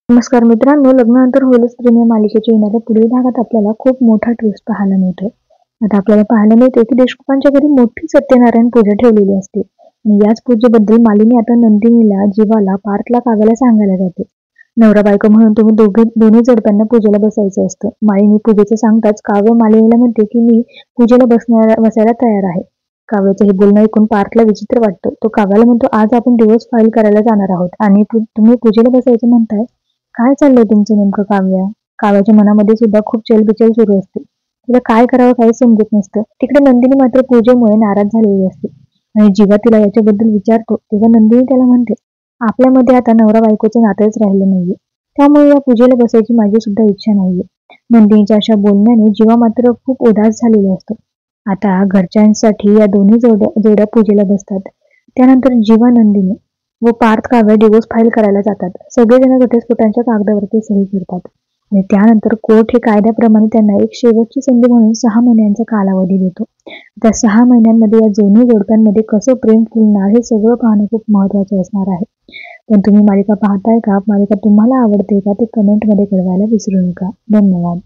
नमस्कार मित्रांनो, लग्नानंतर होईलच प्रेम या मालिकेच्या येणाऱ्या पुढील भागात आपल्याला खूप मोठा ट्विस्ट पाहायला मिळतोय. आता आपल्याला पाहायला मिळते की देशमुखांच्या घरी मोठी सत्यनारायण पूजा ठेवलेली असते आणि याच पूजेबद्दल मालिनी आता नंदिनीला, जीवाला, पार्थला, काव्याला सांगायला जाते. नवरा बायको म्हणून तुम्ही दोन्ही जोडप्यांना पूजेला बसायचं असतं. मालिनी पूजेचं सांगताच काव्य मालिनीला म्हणते की मी पूजेला बसायला तयार आहे. काव्याचं हे बोलणं ऐकून पार्थला विचित्र वाटतं. तो काव्याला म्हणतो, आज आपण डिवोर्स फाईल करायला जाणार आहोत आणि तुम्ही पूजेला बसायचं म्हणताय. काय चाललंय तुमचं नेमकं काव्या? काव्याच्या मनामध्ये सुद्धा खूप चलबिचल सुरू असते. तिला काय करावं काही समजत नसतं. तिकडे नंदिनी मात्र पूजेमुळे नाराज झालेली असते आणि जेव्हा तिला याच्याबद्दल विचारतो तेव्हा नंदिनी त्याला म्हणते, आपल्यामध्ये आता नवरा बायकोचं नातंच राहिलं नाहीये. त्यामुळे या पूजेला बसायची माझी सुद्धा इच्छा नाहीये. नंदिनीच्या अशा बोलण्याने जीवा मात्र खूप उदास झालेला असतो. आता घरच्यांसाठी या दोन्ही जोड्या पूजेला बसतात. त्यानंतर जीवा, नंदिनी व पार्थ, काव्य डिवोर्स फाईल करायला जातात. सगळेजण घटस्फोटांच्या कागदावरती सही करतात आणि त्यानंतर कोर्ट हे कायद्याप्रमाणे त्यांना एक शेवटची संधी म्हणून 6 महिन्यांचा कालावधी देतो. त्या 6 महिन्यांमध्ये या दोन्ही जोडप्यांमध्ये कसं प्रेम फुलणार हे सगळं पाहणं खूप महत्त्वाचं असणार आहे. पण तुम्ही मालिका पाहताय का? मालिका तुम्हाला आवडते का? ते कमेंटमध्ये कळवायला विसरू नका. धन्यवाद.